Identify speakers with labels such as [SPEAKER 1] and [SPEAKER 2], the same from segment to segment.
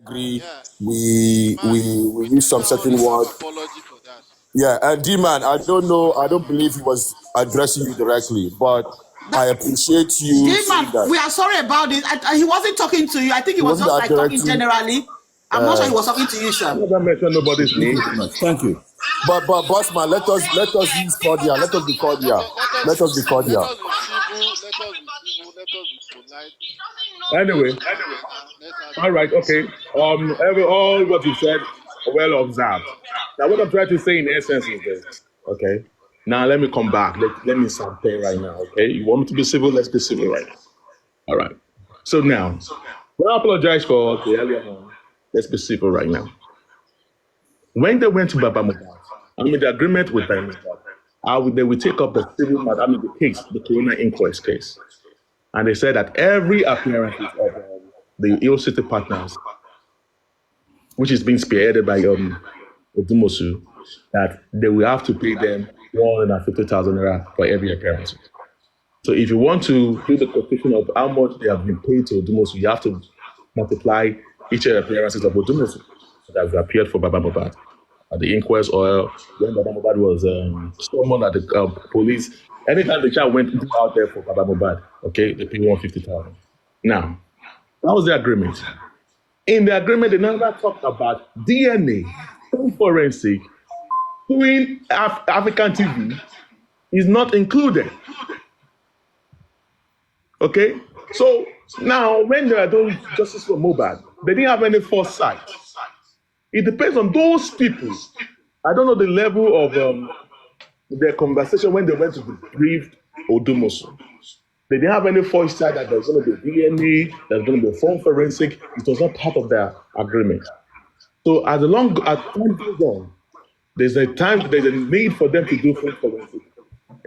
[SPEAKER 1] agree.
[SPEAKER 2] Yeah,
[SPEAKER 1] We
[SPEAKER 2] man,
[SPEAKER 1] we we
[SPEAKER 2] we
[SPEAKER 1] use some
[SPEAKER 2] tender
[SPEAKER 1] certain
[SPEAKER 2] our
[SPEAKER 1] word.
[SPEAKER 2] apology for that.
[SPEAKER 1] Yeah, and D-Man, I don't know. I don't believe he was addressing you directly, but I appreciate you
[SPEAKER 3] Dayman,
[SPEAKER 1] saying that.
[SPEAKER 3] we are sorry about this. He wasn't talking to you. I think he
[SPEAKER 1] He
[SPEAKER 3] was
[SPEAKER 1] wasn't
[SPEAKER 3] just
[SPEAKER 1] that
[SPEAKER 3] like talking
[SPEAKER 1] directly.
[SPEAKER 3] generally. I'm not sure he was talking to you,
[SPEAKER 4] I
[SPEAKER 3] sir.
[SPEAKER 4] never mentioned nobody's
[SPEAKER 5] Thank you
[SPEAKER 4] name.
[SPEAKER 5] very much. Thank you.
[SPEAKER 1] But Bossman, let us use cordial. Let us be cordial. Let us be
[SPEAKER 2] Let
[SPEAKER 1] cordial.
[SPEAKER 2] us be civil. Let us be civil. Let us be polite.
[SPEAKER 4] Anyway,
[SPEAKER 2] Let's have
[SPEAKER 4] all right, okay. All what you said, well observed. Now, what I'm trying to say in essence is this, okay? Now, let me come back. Let me something right now, okay? You want me to be civil? Let's be civil right now. All right. So now, well, I apologize for the earlier on. Let's be civil right now. When they went to Baba Mohbad, I mean, the agreement with them is that they will take up the civil matter, I mean, the case, the Corona inquest case. And they said that every appearance of the Ill City partners, which is being spearheaded by Odumosu, that they will have to pay them 150,000 naira for every appearance. So if you want to do the quotation of how much they have been paid to Odumosu, you have to multiply each of the appearances of Odumosu that have appeared for Baba Mohbad at the inquest, or when Baba Mohbad was summoned at the police. Anytime the child went out there for Baba Mohbad, okay, they pay 150,000. Now, that was the agreement. In the agreement, they never talked about DNA, forensic, doing African TV is not included. Okay? So now, when they are doing justice for Mohbad, they didn't have any foresight. It depends on those people. I don't know the level of their conversation when they went to debrief Odumosu. They didn't have any foresight that there's going to be DNA, there's going to be phone forensic. It was not part of their agreement. So as time goes on, there's a need for them to do phone forensic.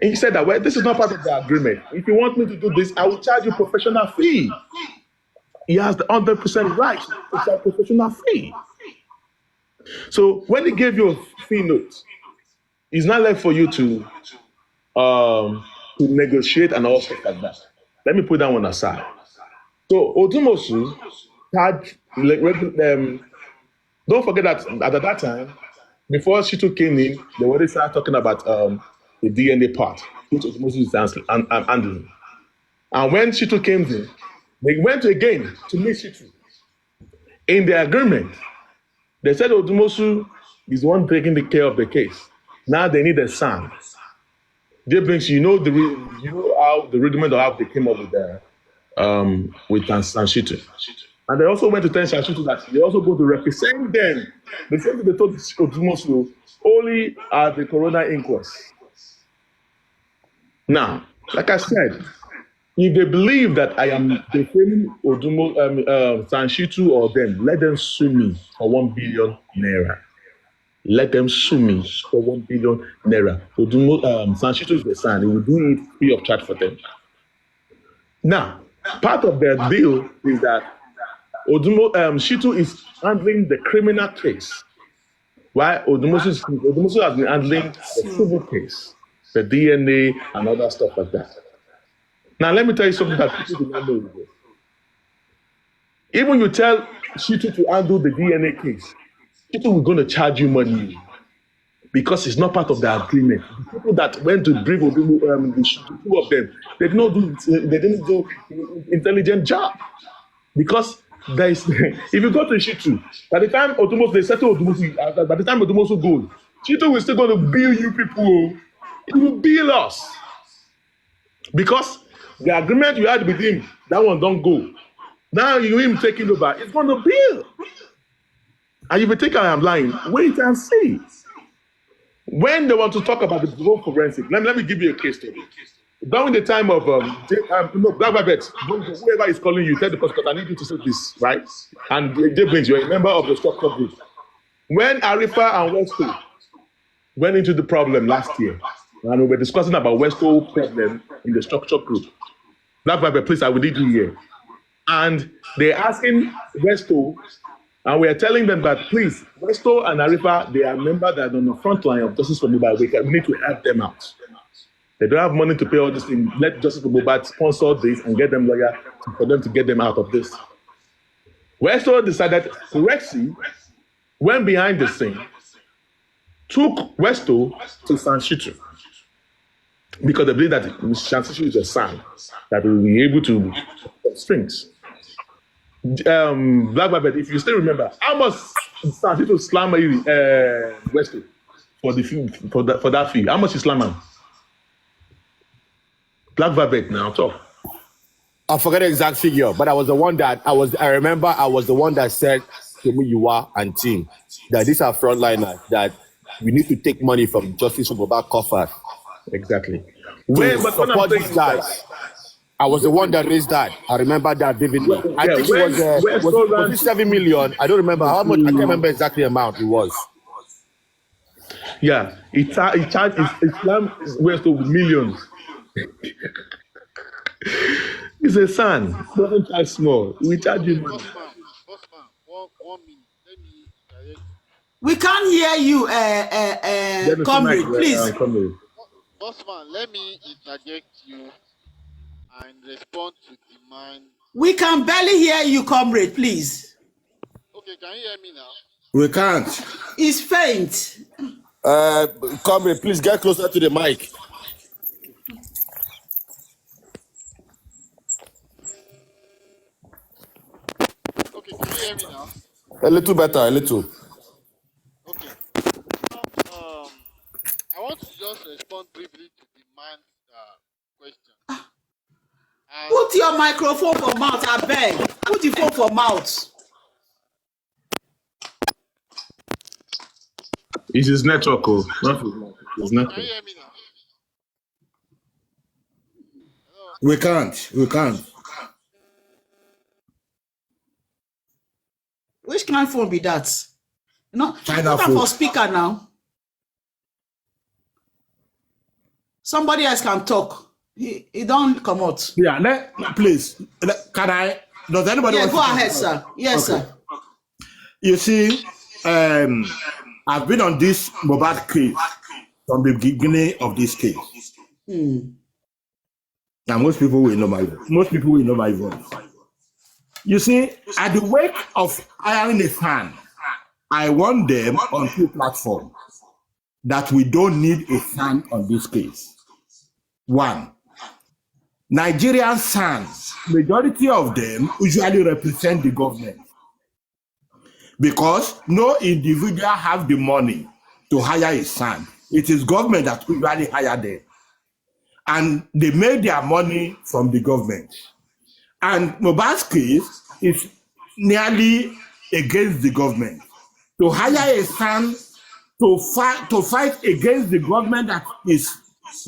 [SPEAKER 4] And he said that, well, this is not part of the agreement. If you want me to do this, I will charge you professional fee. He has the 100% right to charge professional fee. So when he gave you a fee note, it's not left for you to negotiate and all stuff like that. Let me put that one aside. So Odumosu had don't forget that at that time, before Shitu came in, they already started talking about the DNA part, which Odumosu is handling. And when Shitu came in, they went again to meet Shitu. In the agreement, they said Odumosu is the one taking the care of the case. Now they need a son. They brings you know how the rudiment of how they came up with Sanshitu. And they also went to tell Sanshitu that they also go to represent them. The same thing they told Odumosu only at the Corona inquest. Now, like I said, if they believe that I am defaming Sanshitu or them, let them sue me for 1 billion naira. Let them sue me for 1 billion naira. Sanshitu is the son. He will do it free of charge for them. Now, part of their deal is that Shitu is handling the criminal case, while Odumosu has been handling the civil case, the DNA and other stuff like that. Now, let me tell you something that people do not know. Even you tell Shitu to handle the DNA case, Shitu will going to charge you money because it's not part of the agreement. The people that went to brief the two of them, they didn't do intelligent job because there is. If you go to Shitu, by the time Odumosu they settle Odumosu, by the time Odumosu goes, Shitu will still going to bill you people. It will bill us because the agreement you had with him, that one don't go. Now you him taking over, it's going to bill. And if you think I am lying, wait and see. When they want to talk about the drone forensic, let me give you a case study. During the time of Black Rabbit, whoever is calling you, tell the prosecutor, I need you to say this, right? And Jay Brings, you're a member of the structure group. When Arifa and Westo went into the problem last year, and we were discussing about Westo problem in the structure group. Black Rabbit, please, I will need you here. And they're asking Westo, and we are telling them that, please, Westo and Arifa, they are members that are on the front line of Justice for Mohbad. We need to help them out. They don't have money to pay all this thing. Let Justice for Mohbad sponsor this and get them lawyers for them to get them out of this. Westo decided Rexy went behind the scene, took Westo to Sanshitu because they believe that Sanshitu is a son that will be able to strings. Black Babette, if you still remember, how much Sanshitu slam Westo for the fee, for that fee? How much is slam him? Black Babette now talk.
[SPEAKER 1] I forget the exact figure, but I was the one that I remember I was the one that said to Muyiwa and team that these are frontliners, that we need to take money from Justice Obaba coffers
[SPEAKER 4] Exactly.
[SPEAKER 1] to support these guys. I was the one that raised that. I remember that vividly. I think it was it 7 million? I don't remember how much. I can't remember exactly the amount it was.
[SPEAKER 4] Yeah, he charged Islam Westo with millions. He's a son. Doesn't charge small. We charge you money.
[SPEAKER 2] Bossman, 1 minute. Let me direct.
[SPEAKER 3] We can't hear you, comrade, please.
[SPEAKER 2] Bossman, let me interject you and respond to demand.
[SPEAKER 3] We can barely hear you, comrade, please.
[SPEAKER 2] Okay, can you hear me now?
[SPEAKER 5] We can't.
[SPEAKER 3] It's faint.
[SPEAKER 1] Comrade, please get closer to the mic.
[SPEAKER 2] Okay, can you hear me now?
[SPEAKER 1] A little better, a little.
[SPEAKER 2] Okay. I want to just respond briefly to the man's question. And
[SPEAKER 3] Put your microphone for mouth, I beg. Put the phone for mouth.
[SPEAKER 4] It's his network, oh. Not his
[SPEAKER 2] can
[SPEAKER 4] network.
[SPEAKER 2] you hear me now? Hello?
[SPEAKER 5] We can't. We can't.
[SPEAKER 3] Which kind of phone be that? No,
[SPEAKER 5] China
[SPEAKER 3] put that
[SPEAKER 5] phone.
[SPEAKER 3] for speaker now. Somebody else can talk. He don't come out.
[SPEAKER 5] Yeah, please. Can I? Does anybody
[SPEAKER 3] Yeah,
[SPEAKER 5] want
[SPEAKER 3] go
[SPEAKER 5] to talk
[SPEAKER 3] ahead,
[SPEAKER 5] about-
[SPEAKER 3] sir. Yes,
[SPEAKER 5] Okay.
[SPEAKER 3] sir.
[SPEAKER 5] You see, I've been on this mohbad case from the beginning of this case. Now most people will know my voice. You see, at the wake of hiring a fan, I warned them on 2 platforms that we don't need a fan on this case. 1, Nigerian SANs, majority of them usually represent the government because no individual have the money to hire a SAN. It is government that usually hire them. And they make their money from the government. And Mohbad's case is nearly against the government. To hire a SAN to fight against the government that is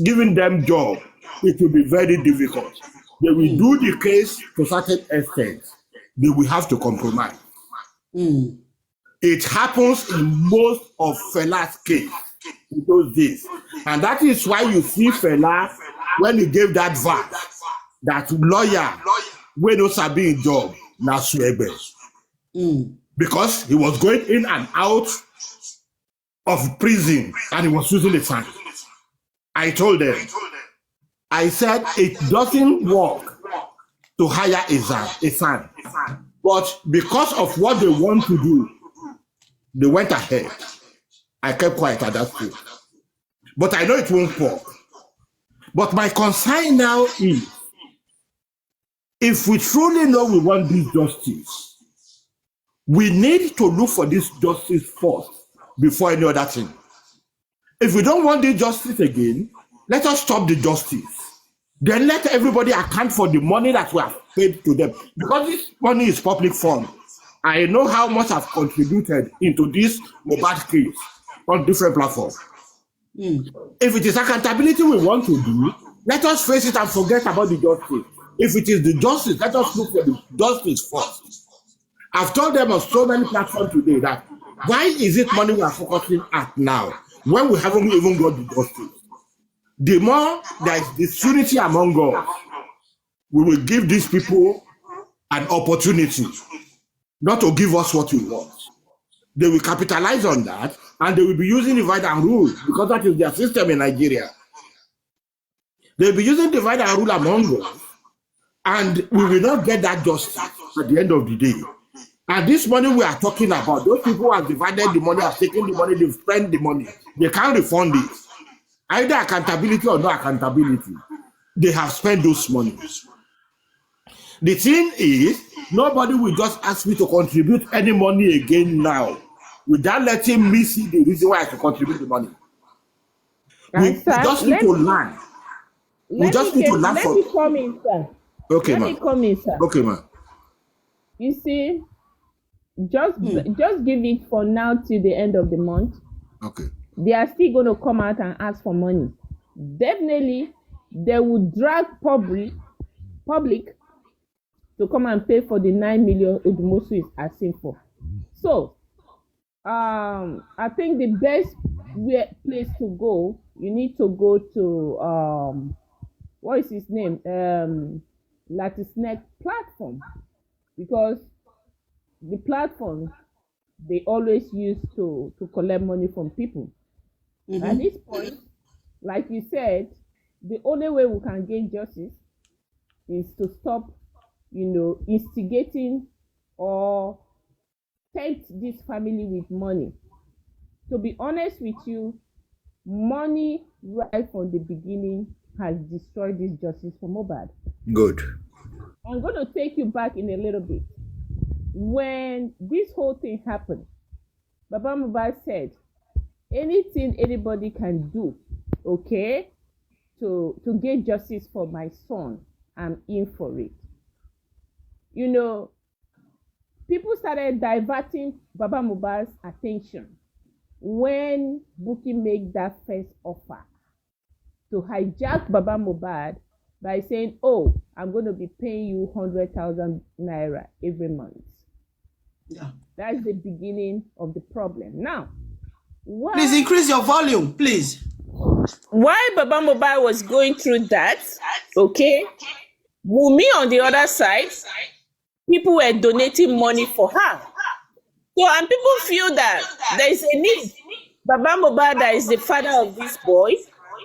[SPEAKER 5] giving them job, it will be very difficult. They will do the case to certain extent. They will have to compromise. It happens in most of Fela's case in those days. And that is why you see Fela, when he gave that verse, that lawyer, when no sabi in job, na suebe. Because he was going in and out of prison and he was using a fan. I told them, I said it doesn't work to hire a fan. But because of what they want to do, they went ahead. I kept quiet at that point. But I know it won't work. But my concern now is, if we truly know we want this justice, we need to look for this justice first before any other thing. If we don't want this justice again, let us stop the justice. Then let everybody account for the money that we have paid to them. Because this money is public fund. I know how much I've contributed into this mohbad case on different platforms. If it is accountability we want to do, let us face it and forget about the justice. If it is the justice, let us look for the justice first. I've told them on so many platforms today that why is it money we are focusing at now when we haven't even got the justice? The more there is disunity among us, we will give these people an opportunity not to give us what we want. They will capitalize on that and they will be using divide and rule because that is their system in Nigeria. They will be using divide and rule among us and we will not get that justice at the end of the day. And this money we are talking about, those people who have divided the money, have taken the money, they've spent the money. They can't refund it. Either accountability or no accountability. They have spent those money. The thing is, nobody will just ask me to contribute any money again now without letting me see the reason why I should contribute the money. We
[SPEAKER 6] Sir,
[SPEAKER 5] just need to learn. We just need to learn
[SPEAKER 6] let
[SPEAKER 5] from.
[SPEAKER 6] me come in, sir.
[SPEAKER 5] Okay,
[SPEAKER 6] Let
[SPEAKER 5] ma.
[SPEAKER 6] me come in, sir.
[SPEAKER 5] Okay, ma.
[SPEAKER 6] You see, just give it for now till the end of the month.
[SPEAKER 5] Okay.
[SPEAKER 6] They are still going to come out and ask for money. Definitely, they will drag public to come and pay for the 9 million Odumosu is asking for. So, I think the best place to go, you need to go to what is his name? Latisneck platform, because the platform they always use to collect money from people. At this point, like you said, the only way we can gain justice is to stop, instigating or tempt this family with money. To be honest with you, money right from the beginning has destroyed this justice for Mohbad.
[SPEAKER 5] Good.
[SPEAKER 6] I'm going to take you back in a little bit. When this whole thing happened, Baba Mohbad said, anything anybody can do, okay, to get justice for my son, I'm in for it. People started diverting Baba Mohbad's attention when Bukky made that first offer to hijack Baba Mohbad by saying, oh, I'm going to be paying you 100,000 naira every month.
[SPEAKER 3] Yeah.
[SPEAKER 6] That's the beginning of the problem. Now,
[SPEAKER 3] Please increase your volume, please.
[SPEAKER 6] While Baba Mohbad was going through that, okay, Wunmi on the other side, people were donating money for her. So, and people feel that there is a need. Baba Mohbad, that is the father of this boy,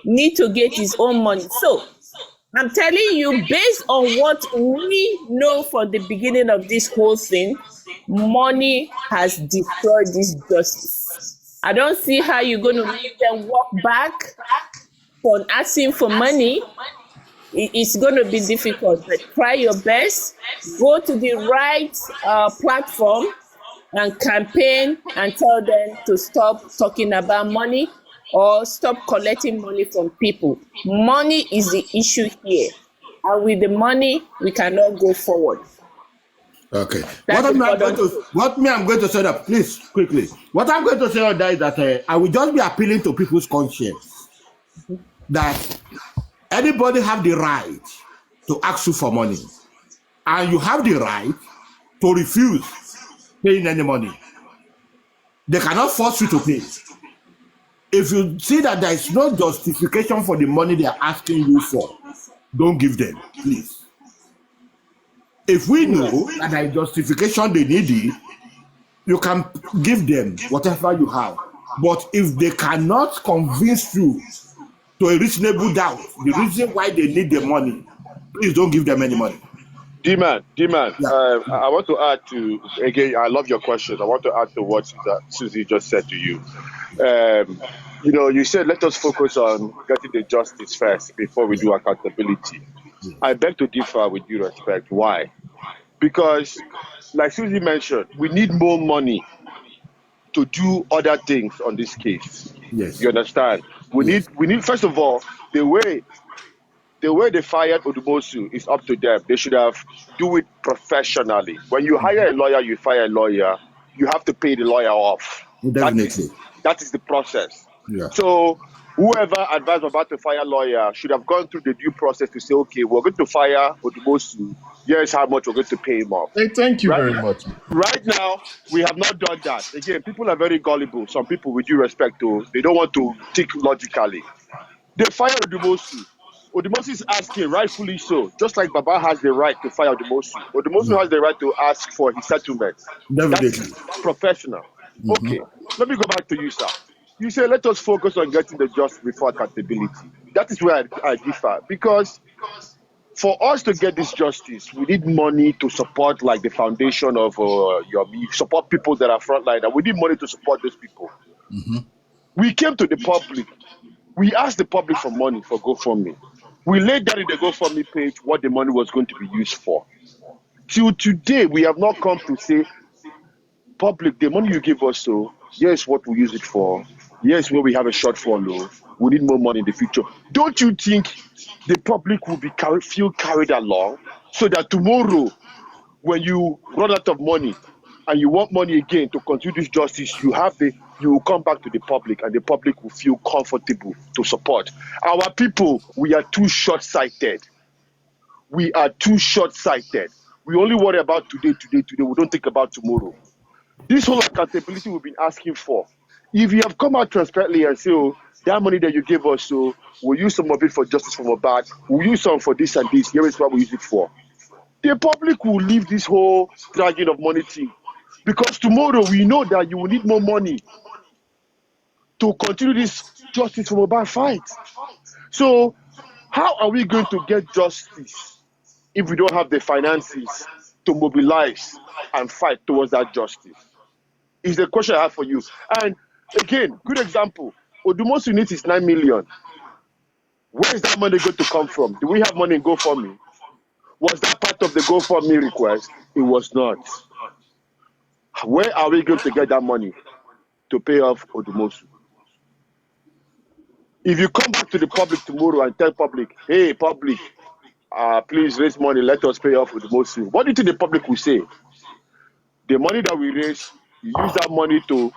[SPEAKER 6] need to get his own money. So, I'm telling you, based on what we know from the beginning of this whole thing, money has destroyed this justice. I don't see how you're going to make them walk back from asking for money. It's going to be difficult, but try your best. Go to the right platform and campaign and tell them to stop talking about money or stop collecting money from people. Money is the issue here. And with the money, we cannot go forward.
[SPEAKER 5] Okay.
[SPEAKER 6] That's
[SPEAKER 5] I'm going to say that, please, quickly. What I'm going to say on that is that I will just be appealing to people's conscience that anybody have the right to ask you for money, and you have the right to refuse paying any money. They cannot force you to pay. If you see that there is no justification for the money they are asking you for, don't give them, please. If we know that there is justification they need it, you can give them whatever you have. But if they cannot convince you to a reasonable doubt the reason why they need the money, please don't give them any money.
[SPEAKER 1] D-Man,
[SPEAKER 5] Yeah.
[SPEAKER 1] I want to add to, again, I love your question. I want to add to what Susie just said to you. You said, let us focus on getting the justice first before we do accountability. I beg to differ with due respect. Why? Because, like Susie mentioned, we need more money to do other things on this case.
[SPEAKER 5] Yes.
[SPEAKER 1] You understand? We need, first of all, the way they fired Odumosu is up to them. They should have do it professionally. When you hire a lawyer, you fire a lawyer, you have to pay the lawyer off.
[SPEAKER 5] Definitely.
[SPEAKER 1] That is the process.
[SPEAKER 5] Yeah.
[SPEAKER 1] So whoever advised about to fire a lawyer should have gone through the due process to say, okay, we're going to fire Odumosu. Here's how much we're going to pay him off.
[SPEAKER 4] Hey, thank you very much.
[SPEAKER 1] Right now, we have not done that. Again, people are very gullible. Some people, with due respect, they don't want to think logically. They fired Odumosu. Odumosu is asking, rightfully so, just like Baba has the right to fire Odumosu. Odumosu has the right to ask for his settlement.
[SPEAKER 5] Definitely.
[SPEAKER 1] That's professional. Okay, let me go back to you, sir. You say, let us focus on getting the justice before accountability. That is where I differ. Because
[SPEAKER 7] For us to get this justice, we need money to support like the foundation of your support people that are frontline. We need money to support those people. We came to the public. We asked the public for money for GoFundMe. We laid down in the GoFundMe page what the money was going to be used for. Till today, we have not come to say, public, the money you give us, so here's what we use it for. Here's where we have a shortfall. We need more money in the future. Don't you think the public will be feel carried along so that tomorrow, when you run out of money and you want money again to continue this justice, you will come back to the public and the public will feel comfortable to support. Our people, we are too short-sighted. We are too short-sighted. We only worry about today. We don't think about tomorrow. This whole accountability we've been asking for. If you have come out transparently and say, oh, that money that you gave us, so we'll use some of it for justice for mohbad, we'll use some for this and this, here is what we use it for. The public will leave this whole dragging of money thing. Because tomorrow we know that you will need more money to continue this justice for mohbad fight. So how are we going to get justice if we don't have the finances to mobilize and fight towards that justice? Is the question I have for you. And again, good example. Odumo's unit is 9 million. Where is that money going to come from? Do we have money in GoFundMe? Was that part of the GoFundMe request? It was not. Where are we going to get that money to pay off Odumosu? If you come back to the public tomorrow and tell public, hey, public, please raise money, let us pay off Odumosu, what do you think the public will say? The money that we raise, you use that money to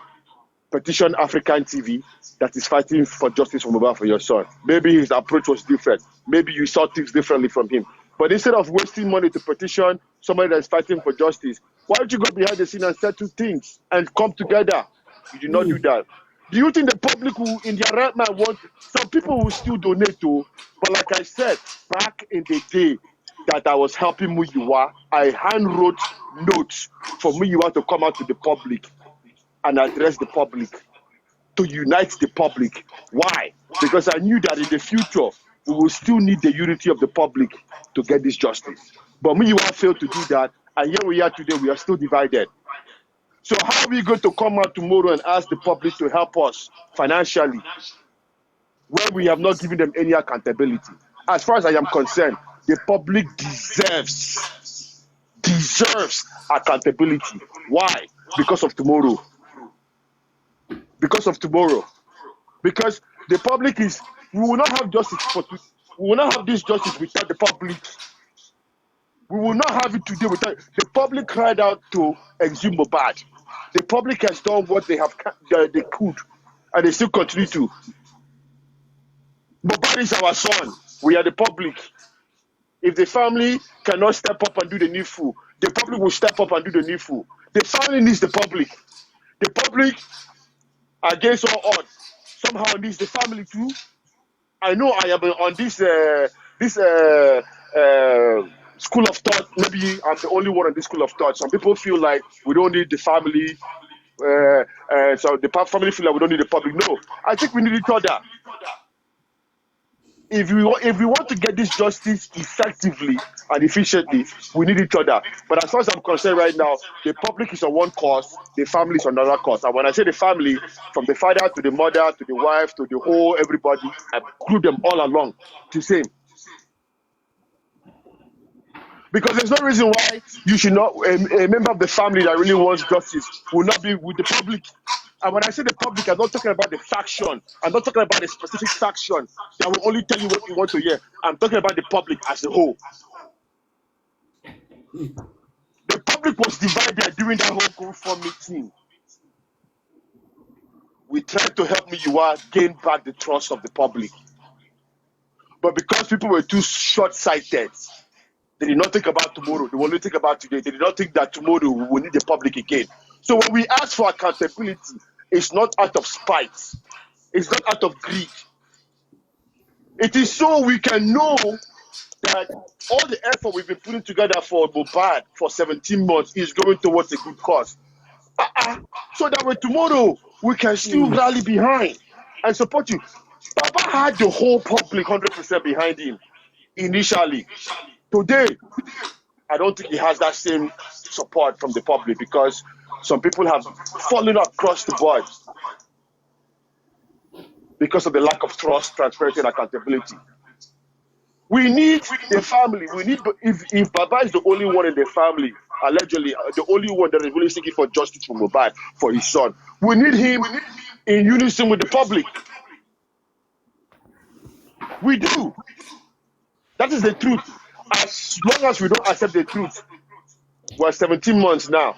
[SPEAKER 7] petition African TV that is fighting for justice for mohbad for your son. Maybe his approach was different. Maybe you saw things differently from him. But instead of wasting money to petition somebody that is fighting for justice, why don't you go behind the scene and settle things and come together? You did not do that. Do you think the public will, in their right mind, want? Some people will still donate to, but like I said, back in the day that I was helping Muyiwa, I handwrote notes for Muyiwa to come out to the public and address the public, to unite the public. Why? Because I knew that in the future, we will still need the unity of the public to get this justice. But Muyiwa failed to do that, and here we are today, we are still divided. So how are we going to come out tomorrow and ask the public to help us financially when we have not given them any accountability? As far as I am concerned, the public deserves accountability. Why? Because of tomorrow. Because of tomorrow. Because the public is, we will not have justice we will not have this justice without the public. We will not have it today without the public cried out to exhume mohbad. The public has done what they could, and they still continue to. Mohbad is our son. We are the public. If the family cannot step up and do the needful, the public will step up and do the needful. The family needs the public. The public, against all odds, somehow needs the family too. I know I am on this school of thought. Maybe I'm the only one on this school of thought. Some people feel like we don't need the family. So the family feel like we don't need the public. No, I think we need each other. If we want to get this justice effectively and efficiently, we need each other. But as far as I'm concerned right now, the public is on one cause, the family is on another cause. And when I say the family, from the father to the mother to the wife to the whole everybody, I group them all along to say. Because there's no reason why you should not, a member of the family that really wants justice will not be with the public. And when I say the public, I'm not talking about the faction. I'm not talking about a specific faction that will only tell you what you want to hear. I'm talking about the public as a whole. The public was divided during that whole GoFundMe thing. We tried to help Muyiwa gain back the trust of the public. But because people were too short-sighted, they did not think about tomorrow. They only think about today. They did not think that tomorrow we will need the public again. So when we ask for accountability, it's not out of spite. It's not out of greed. It is so we can know that all the effort we've been putting together for mohbad for 17 months is going towards a good cause. So that way tomorrow we can still rally behind and support you. Papa had the whole public 100% behind him initially. Today, I don't think he has that same support from the public because some people have fallen across the board because of the lack of trust, transparency, and accountability. We need the family. We need if Baba is the only one in the family, allegedly the only one that is really seeking for justice for mohbad, for his son, we need him in unison with the public. We do. That is the truth. As long as we don't accept the truth, we're 17 months now.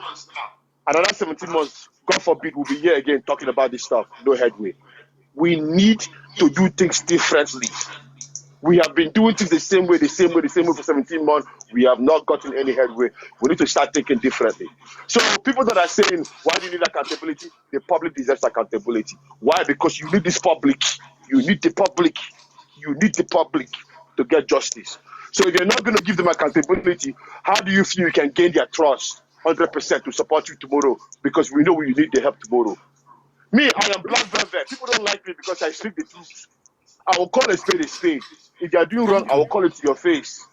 [SPEAKER 7] Another 17 months, God forbid, we'll be here again talking about this stuff. No headway. We need to do things differently. We have been doing things the same way for 17 months. We have not gotten any headway. We need to start thinking differently. So people that are saying, why do you need accountability? The public deserves accountability. Why? Because you need this public. You need the public. You need the public to get justice. So if you're not going to give them accountability, how do you feel you can gain their trust 100% to support you tomorrow? Because we know we need the help tomorrow. Me, I am black velvet. People don't like me because I speak the truth. I will call a spade a spade. If you are doing wrong,
[SPEAKER 3] Thank
[SPEAKER 7] I will
[SPEAKER 3] you.
[SPEAKER 7] call it to your face.